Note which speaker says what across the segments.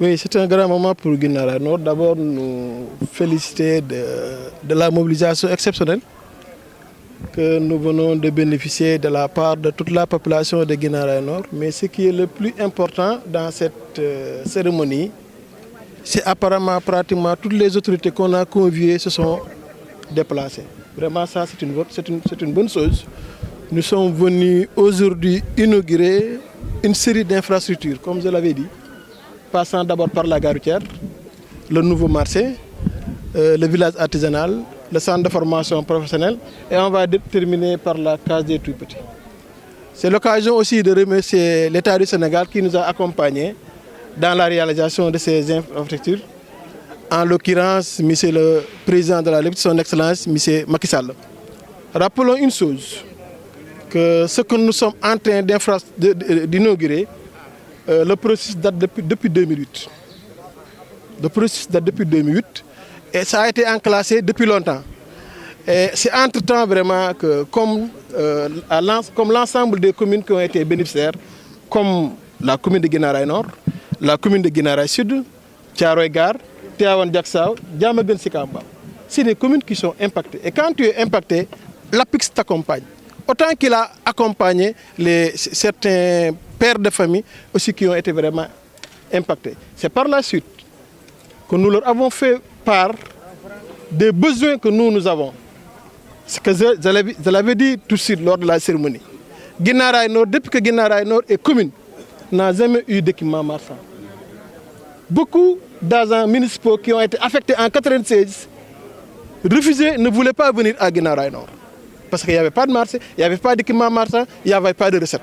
Speaker 1: Oui, c'est un grand moment pour Guinaw Rails Nord. D'abord, nous féliciter de la mobilisation exceptionnelle que nous venons de bénéficier de la part de toute la population de Guinaw Rails Nord. Mais ce qui est le plus important dans cette cérémonie, c'est apparemment pratiquement toutes les autorités qu'on a conviées se sont déplacées. Vraiment, ça, c'est une bonne chose. Nous sommes venus aujourd'hui inaugurer une série d'infrastructures, comme je l'avais dit, passant d'abord par la gare routière, le nouveau marché, le village artisanal, le centre de formation professionnelle, et on va terminer par la case des tout-petits. C'est l'occasion aussi de remercier l'État du Sénégal qui nous a accompagnés dans la réalisation de ces infrastructures, en l'occurrence, Monsieur le Président de la République, son Excellence, Monsieur Macky Sall. Rappelons une chose, que ce que nous sommes en train d'inaugurer, le processus date depuis 2008. Le processus date depuis 2008 et ça a été enclassé depuis longtemps. Et c'est entre-temps vraiment que, comme l'ensemble des communes qui ont été bénéficiaires, comme la commune de Guinaw Rails Nord, la commune de Guinaw Rails Sud, Thiaroye Gare, Tivaouane Diacksao, Diamaguène Sicap Mbao, c'est des communes qui sont impactées. Et quand tu es impacté, l'APIX t'accompagne. Autant qu'il a accompagné certains pères de famille aussi qui ont été vraiment impactés. C'est par la suite que nous leur avons fait part des besoins que nous avons. Ce que je l'avais dit tout de suite lors de la cérémonie. Guinaw Rails Nord, depuis que Guinaw Rails Nord est commune, n'a jamais eu d'équipement marchand. Beaucoup d'agents municipaux qui ont été affectés en 1996 refusés, ne voulaient pas venir à Guinaw Rails Nord. Parce qu'il n'y avait pas de marché, il n'y avait pas d'équipement marchand, il n'y avait pas de recettes.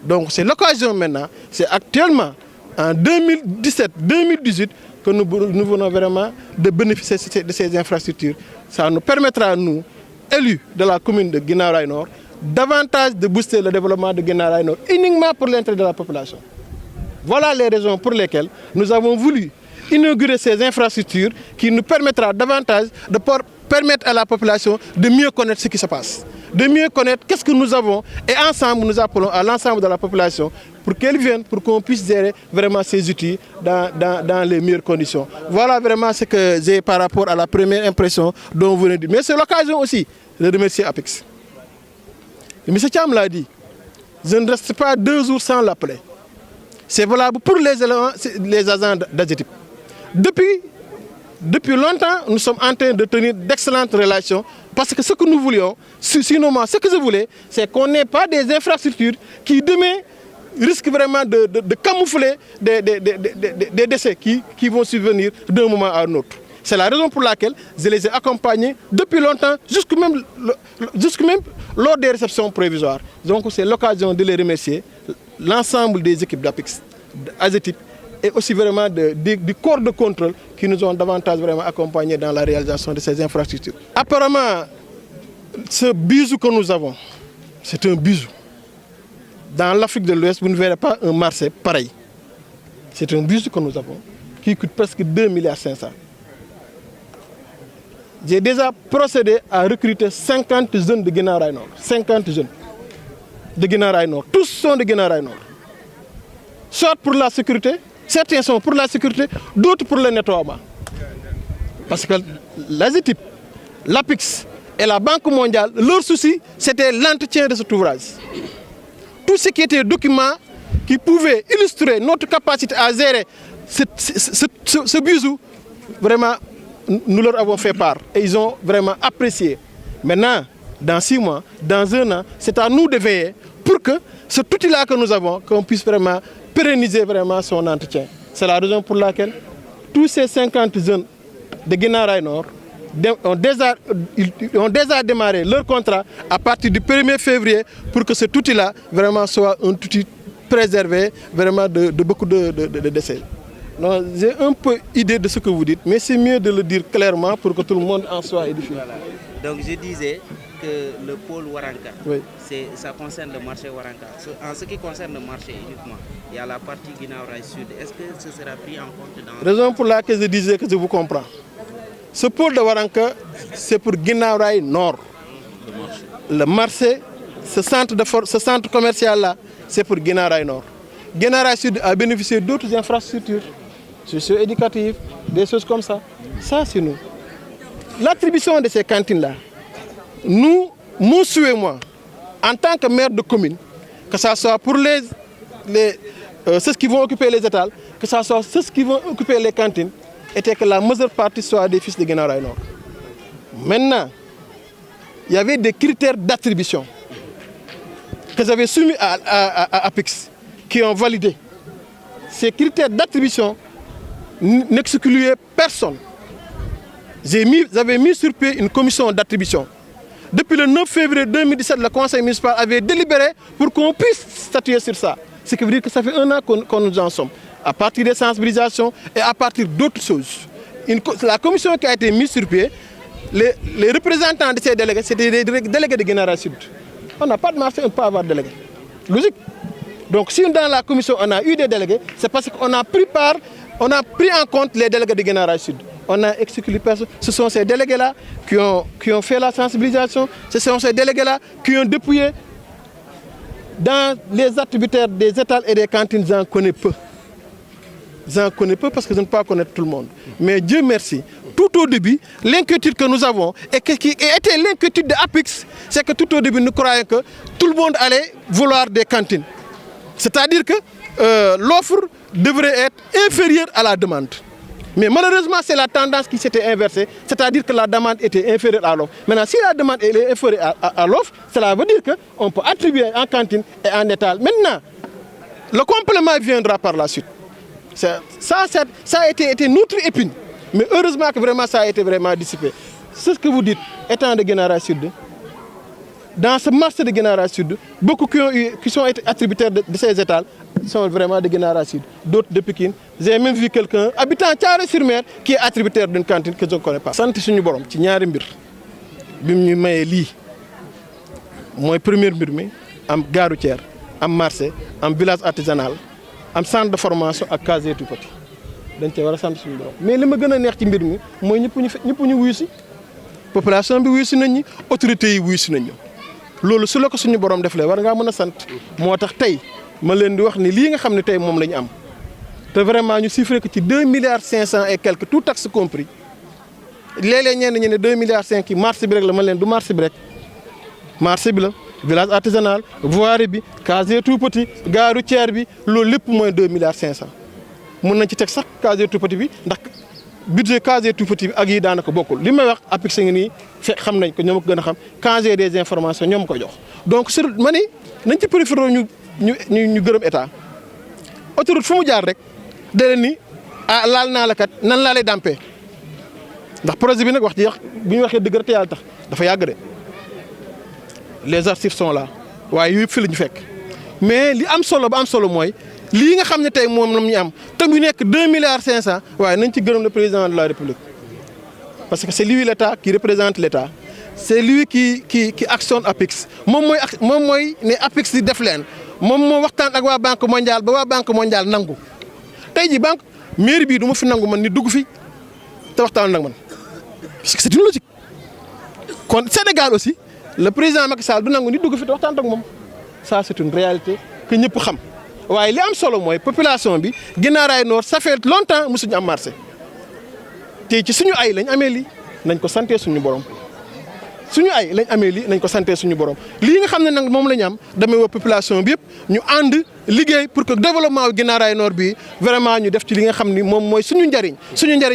Speaker 1: Donc c'est l'occasion maintenant, c'est actuellement en 2017-2018 que nous venons vraiment de bénéficier de ces infrastructures. Ça nous permettra, nous, élus de la commune de Guinaw Rails Nord, davantage de booster le développement de Guinaw Rails Nord, uniquement pour l'intérêt de la population. Voilà les raisons pour lesquelles nous avons voulu inaugurer ces infrastructures qui nous permettra davantage de permettre à la population de mieux connaître ce qui se passe, de mieux connaître qu'est-ce que nous avons et ensemble nous appelons à l'ensemble de la population pour qu'elle vienne, pour qu'on puisse gérer vraiment ces outils dans les meilleures conditions. Voilà vraiment ce que j'ai par rapport à la première impression dont vous venez de dire. Mais c'est l'occasion aussi de remercier APIX. M. Thiam l'a dit, je ne reste pas 2 jours sans l'appeler. C'est valable pour les agents d'AGETIP. Depuis longtemps, nous sommes en train de tenir d'excellentes relations parce que ce que nous voulions, sinon ce que je voulais, c'est qu'on n'ait pas des infrastructures qui demain risquent vraiment de camoufler des décès qui vont survenir d'un moment à un autre. C'est la raison pour laquelle je les ai accompagnés depuis longtemps, jusque même lors des réceptions provisoires. Donc c'est l'occasion de les remercier, l'ensemble des équipes d'APIX, d'AGETIP, et aussi vraiment du corps de contrôle qui nous ont davantage vraiment accompagnés dans la réalisation de ces infrastructures. Apparemment, ce bijou que nous avons, c'est un bijou. Dans l'Afrique de l'Ouest, vous ne verrez pas un marché pareil. C'est un bijou que nous avons qui coûte presque 2,5 milliards. J'ai déjà procédé à recruter 50 jeunes de Guinaw Rails Nord. 50 jeunes de Guinaw Rails Nord. Tous sont de Guinaw Rails Nord. Soit pour la sécurité, certains sont pour la sécurité, d'autres pour le nettoiement. Parce que l'AGETIP, l'APIX et la Banque mondiale, leur souci, c'était l'entretien de cet ouvrage. Tout ce qui était document qui pouvait illustrer notre capacité à gérer ce bijou, vraiment, nous leur avons fait part et ils ont vraiment apprécié. Maintenant, dans 6 mois, dans 1 an, c'est à nous de veiller pour que ce outil-là que nous avons, qu'on puisse vraiment pérenniser vraiment son entretien. C'est la raison pour laquelle tous ces 50 jeunes de Guinaw Rails Nord ont déjà démarré leur contrat à partir du 1er février pour que cet outil-là vraiment soit un outil préservé vraiment de beaucoup de décès. J'ai un peu idée de ce que vous dites, mais c'est mieux de le dire clairement pour que tout le monde en soit édifié.
Speaker 2: Voilà. Donc je disais que le pôle Waranka,
Speaker 1: oui,
Speaker 2: ça concerne le marché Waranka. En ce qui concerne le marché uniquement, il y a la partie Guinaw Rails Sud. Est-ce que ce sera pris en compte dans...
Speaker 1: Raison pour laquelle je disais que je vous comprends. Ce pôle de Waranka, c'est pour Guinaw Rails Nord. Le marché, ce centre commercial-là, c'est pour Guinaw Rails Nord. Guinaw Rails Sud a bénéficié d'autres infrastructures. socio-éducatives, des choses comme ça. Ça, c'est nous. L'attribution de ces cantines-là, nous, mon souhait, moi, en tant que maire de commune, que ce soit pour ceux qui vont occuper les étals, que ce soit ceux qui vont occuper les cantines, était que la majeure partie soit des fils de Guinaw Rails Nord. Maintenant, il y avait des critères d'attribution que j'avais soumis à APIX, qui ont validé. Ces critères d'attribution n'excluaient personne. J'avais mis sur pied une commission d'attribution. Depuis le 9 février 2017, le conseil municipal avait délibéré pour qu'on puisse statuer sur ça. Ce qui veut dire que ça fait 1 an qu'on nous en sommes. À partir des sensibilisations et à partir d'autres choses. La commission qui a été mise sur pied, les représentants de ces délégués, c'était des délégués de Guinaw Rails Sud. On n'a pas de marché, on ne peut pas avoir de délégués. Logique. Donc si dans la commission on a eu des délégués, c'est parce qu'on a pris en compte les délégués de Guinaw Rails Sud. On a exclu personne. Ce sont ces délégués-là qui ont fait la sensibilisation. Ce sont ces délégués-là qui ont dépouillé. Dans les attributaires des étals et des cantines, j'en connais peu. J'en connais peu parce que je ne peux pas connaître tout le monde. Mais Dieu merci, tout au début, l'inquiétude que nous avons, et qui était l'inquiétude de APIX, c'est que tout au début, nous croyons que tout le monde allait vouloir des cantines. C'est-à-dire que l'offre devrait être inférieure à la demande. Mais malheureusement, c'est la tendance qui s'était inversée, c'est-à-dire que la demande était inférieure à l'offre. Maintenant, si la demande est inférieure à l'offre, cela veut dire qu'on peut attribuer en cantine et en étal. Maintenant, le complément viendra par la suite. Ça a été notre épine. Mais heureusement que vraiment, ça a été vraiment dissipé. C'est ce que vous dites, étant de Guinaw Rails Sud. Dans ce marché de Guinaw Rails Sud, beaucoup qui sont attributaires de ces étals sont vraiment de Guinaw Rails Sud, d'autres de Pikine. J'ai même vu quelqu'un habitant Thiaroye-sur-Mer qui est attributaire d'une cantine que je ne connais pas. Sant suñu borom ci ñaari mbir bim ñu mayé li moy premier mbir mi am gare routière, am marché, am village artisanal, am centre de formation ak casier tout petit. Dañ ci wara sant suñu borom. Mais li ma gëna neex ci mbir mi moy ñëpp ñu wuyu ci. Population bi wuyu ci nañ ñi, autorités yi wuyu ci nañ ñu. Loolu su la ko suñu borom def lé war nga mëna sant. Motax tay ma leen di wax ni lii nga xam ne tey moom la ñu am te vraiment ñu chiffré que ci 2,5 milliards et quelques tout taxe compris léeg-léeg ñenn ñi ne 2,5 milliards yi marché bi rek la ma leen du marché bi rek marché bi la village artisanal voirie bi casier tout petit gare routière bi loolu lépp mooy 2,5 milliards. Mun nañ ci teg sax casier tout petit bi ndax budget casier tout petit bi ak yi daanaka bokkul li may wax APIX ngi nii xam nañ ko ñoom ko gën a xam casier des informations ñoom ko jox donc sur ma ni nañ ci préféré ñu gërëm état autoroute fu mu jaar rek da leen ni laal naa la kat nan laa lay dampee ndax projet bi nag wax ci bu ñu waxee dëgg te yàlla tax dafa yàgg de les archives sont là waaye yëpp fi la ñu fekk mais li am solo ba am solo mooy lii nga xam ne tey moom la ñu am te mu nekk 2,5 milliards waaye nañ ci gërëm le président de la République parce que c'est lui l'État qui représente l'État c'est lui qui actionne APIX moom mooy ne APIX di def leen. moom moo waxtaan ak waa banque mondiale ba waa banque mondiale nangu tey ji banque mairie bii du ma fi nangu man ni dugg fi te waxtaan nag man parce que c'est une logique kon Sénégal aussi le président Macky Sall du nangu ni dugg fi te waxtaan ak moom ça c'est une réalité que ñëpp xam waaye li am solo mooy population bi Guinaw Rails Nord ça fait longtemps mosuñu am marché tey ci suñu ay lañ amee lii nañ ko santee suñu borom. suñu ay lañ amee lii nañ ko santee suñu borom lii nga xam ne nag moom la ñu am damay woo population bi yëpp ñu ànd liggéey pour que développement wu Guinaw Rails Nord bi vraiment ñu def ci li nga xam ni moom mooy suñu njariñ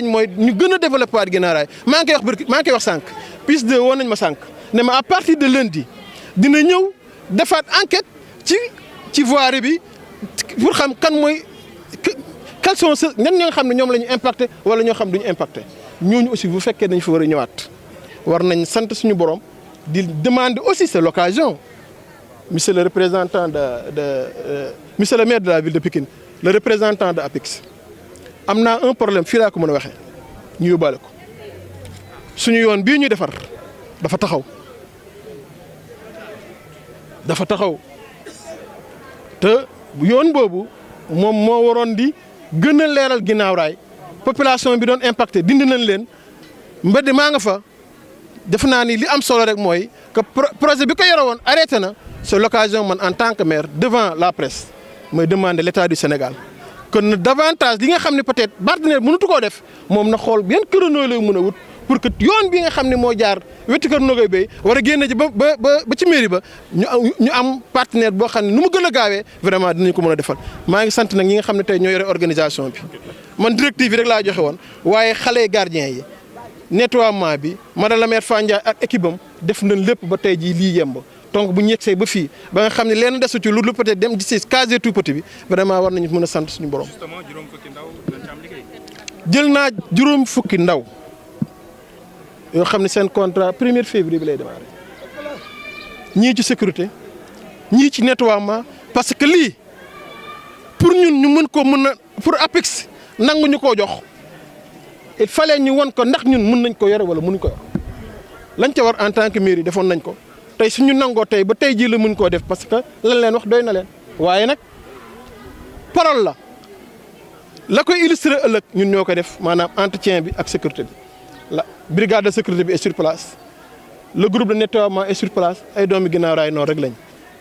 Speaker 1: mooy ñu gën a développé waat Guinaw Rails maa ngi koy wax sànq piste 2 woon nañ ma sànq ne ma à partir de lundi dina ñëw defaat enquête ci voirie bi pour xam kan mooy quels sont ceux ñan ñoo xam ne ñoom la ñu impacté wala ñoo xam duñu impacté ñooñu aussi bu fekkee dañ fa war a ñëwaat. war nañ sant suñu borom di demander aussi c'est l'occasion monsieur le représentant monsieur le maire de la ville de Pikine le représentant de APIX am naa un problème fii laa ko mën a waxee ñu yóbbaale ko suñu yoon bii ñu defar dafa taxaw te yoon boobu moom moo waroon di gën a leeral Guinaw Rails population bi doon impacté dindi nañ leen mbedd maa nga fa. def naa ni li am solo rek mooy que projet bi ko yore woon arrêté na c'est l'occasion man en tant que maire devant la presse mooy demander l'État du Sénégal kon na davantage li nga xam ne peut-être partenaire mënatu koo def moom na xool yan créneau lay mën a wut pour que yoon bi nga xam ne moo jaar wetu kër Nogay Bey war a génn ci ba ci mairie ba ñu am partenaire boo xam ne nu mu gën a gaawee vraiment dinañ ko mën a defal. maa ngi sant nag ñi nga xam ne tey ñoo yore organisation bi man directive yi rek laa joxe woon waaye xale gardien yi nettoiement bi madame la maire Fandiaye ak équipe am def nañ lépp ba tey jii lii yemb. donc bu ñu yegsee ba fii ba nga xam ne leen desu ci lu peut-être dem di si case tout petit bi vraiment war nañu mën a sant suñu borom.
Speaker 3: justement juróom fukki ndaw lañ ci am liggéey.
Speaker 1: jël naa juróom fukki ndaw yoo xam ne seen contrat 1er février bi lay démarrer ñii ci sécurité ñii ci nettoiement parce que lii pour ñun ñu mën ko mën a pour APEX nangu ñu koo jox il fallait ñu won ko ndax ñun mën nañ ko yore wala mënuñ ko yor lañ ca war en tant que mairie defoon nañ ko. tey suñu nangoo tey ba tey jii la mën koo def parce que lan leen wax doy na leen waaye nag parole la koy illustrer ëllëg ñun ñoo koy def maanaam entretien bi ak sécurité bi la brigade de sécurité bi est sur place le groupe de nettoiement est sur place ay doomi Guinaw Rails Nord rek lañ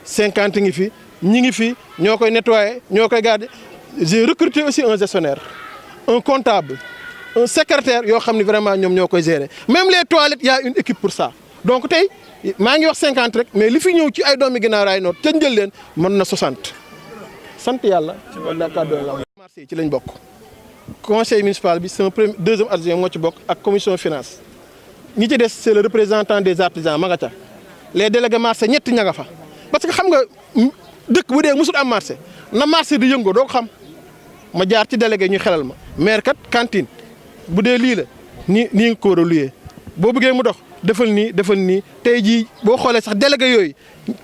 Speaker 1: 50 ngi fi ñi ngi fi ñoo koy nettoyer ñoo koy garder j'ai recruté aussi un gestionnaire un comptable un secrétaire yoo xam ne vraiment ñoom ñoo koy gérer même les toilettes y a une équipe pour ça donc tey maa ngi wax 50 rek mais li fi ñëw ci ay doomi Guinaw Rails Nord ca njël leen mën na 60 sant yàlla. wala kàddu la marché ci lañ bokk. conseil municipal bi sama deuxième adjoint moo ci bokk ak commission finance ñi ci des c'est le représentant des artisans ma nga ca les délégués marché ñetti ña nga fa. parce que xam nga dëkk bu dee musul am marché na marché di yëngoo doo ko xam ma jaar ci délégué ñu xelal ma maire kat cantine bu dee lii la nii nga ko war a luyee boo bëggee mu dox. defal nii tey jii boo xoolee sax délégué yooyu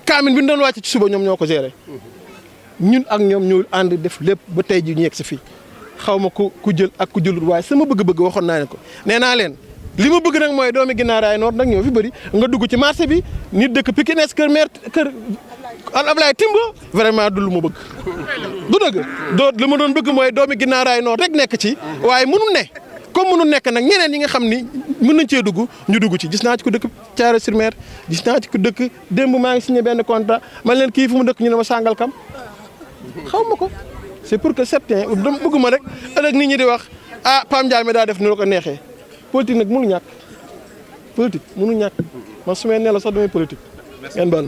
Speaker 1: kaamin bi ñu doon wàcc ci suba ñoom ñoo ko géré ñun ak ñoom ñu ànd def lépp ba tey jii ñu yegg si fii xaw ma ku jël ak ku jëlul waaye sama bëgg-bëgg waxoon naa ne ko nee naa leen li ma bëgg nag mooy doomi Guinaw Rails Nord nag ñoo fi bëri nga dugg ci marché bi nit dëkk Pikine kër maire kër Ablaye Timbo vraiment du lu ma bëgg du dëgg li ma doon bëgg mooy doomi Guinaw Rails Nord rek nekk ci waaye mënul ne comme mënu nekk nag ñeneen yi nga xam ni mën nañ cee dugg ñu dugg ci gis naa ci ko dëkk Thiaroye-sur-Mer gis naa ci ko dëkk démb maa ngi signé benn contrat man leen kii fu mu dëkk ñu ne ma Sangalkam xaw ma ko c'est pour que certains dama bëgg ma rek ëllëg nit ñi di wax ah Pam Ndiaye mi daa def ni la ko neexee politique nag mënu ñàkk politique mënu ñàkk man su may ne la sax damay politique ngeen baal